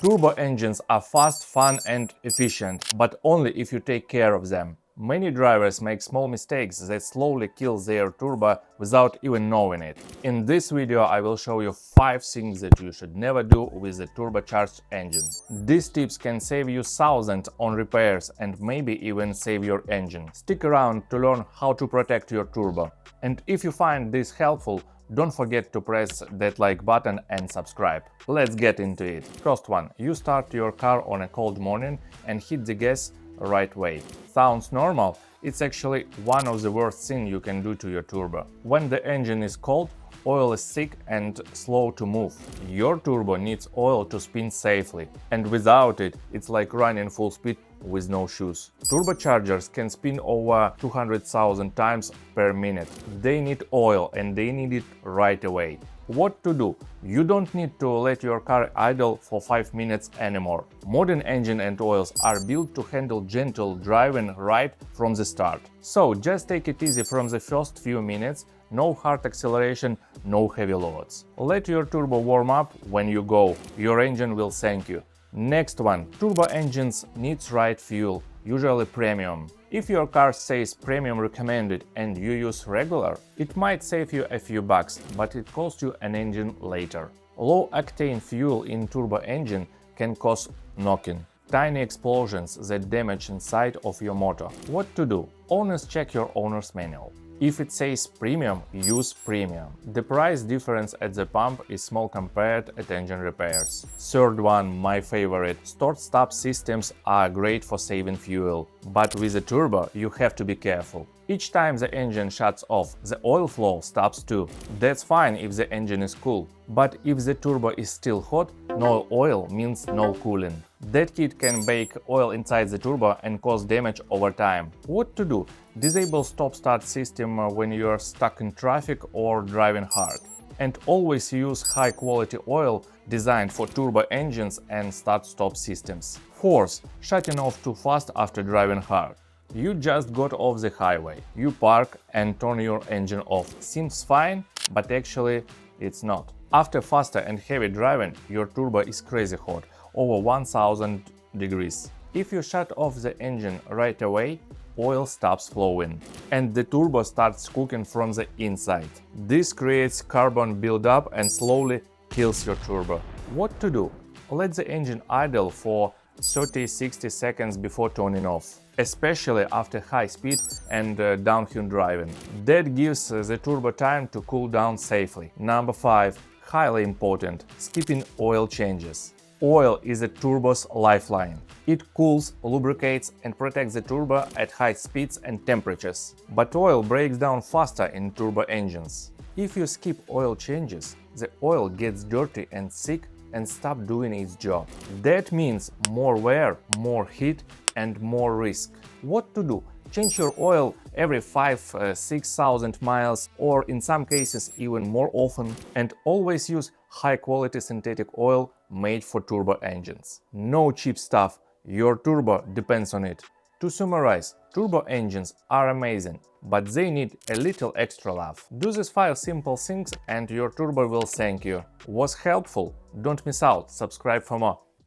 Turbo engines are fast, fun and efficient, but only if you take care of them. Many drivers make small mistakes that slowly kill their turbo without even knowing it. In this video I will show you 5 things that you should never do with a turbocharged engine. These tips can save you thousands on repairs and maybe even save your engine. Stick around to learn how to protect your turbo. And if you find this helpful, don't forget to press that like button and subscribe. Let's get into it. First one, you start your car on a cold morning and hit the gas right way. Sounds normal? It's actually one of the worst things you can do to your turbo. When the engine is cold, oil is thick and slow to move. Your turbo needs oil to spin safely, and without it, it's like running full speed with no shoes. Turbochargers can spin over 200,000 times per minute. They need oil and they need it right away. What to do? You don't need to let your car idle for 5 minutes anymore. Modern engine and oils are built to handle gentle driving right from the start. So just take it easy from the first few minutes, no hard acceleration, no heavy loads. Let your turbo warm up when you go, your engine will thank you. Next one, turbo engines needs right fuel, usually premium. If your car says premium recommended and you use regular, it might save you a few bucks, but it costs you an engine later. Low-octane fuel in turbo engine can cause knocking, tiny explosions that damage inside of your motor. What to do? Always check your owner's manual. If it says premium, use premium. The price difference at the pump is small compared to engine repairs. Third one, my favorite. Start-stop systems are great for saving fuel, but with a turbo you have to be careful. Each time the engine shuts off, the oil flow stops too. That's fine if the engine is cool, but if the turbo is still hot, no oil means no cooling. That heat can bake oil inside the turbo and cause damage over time. What to do? Disable stop-start system when you are stuck in traffic or driving hard. And always use high-quality oil designed for turbo engines and start-stop systems. Fourth, shutting off too fast after driving hard. You just got off the highway, you park and turn your engine off. Seems fine, but actually it's not. After faster and heavy driving, your turbo is crazy hot, over 1000 degrees. If you shut off the engine right away, oil stops flowing and the turbo starts cooking from the inside. This creates carbon buildup and slowly kills your turbo. What to do? Let the engine idle for 30-60 seconds before turning off, especially after high speed and downhill driving. That gives the turbo time to cool down safely. Number 5. Highly important, skipping oil changes. Oil is a turbo's lifeline. It cools, lubricates and protects the turbo at high speeds and temperatures. But oil breaks down faster in turbo engines. If you skip oil changes, the oil gets dirty and thick and stops doing its job. That means more wear, more heat and more risk. What to do? Change your oil every 5,000–6,000 miles or in some cases even more often, and always use high-quality synthetic oil made for turbo engines. No cheap stuff, your turbo depends on it. To summarize, turbo engines are amazing, but they need a little extra love. Do these 5 simple things and your turbo will thank you. Was helpful? Don't miss out, subscribe for more.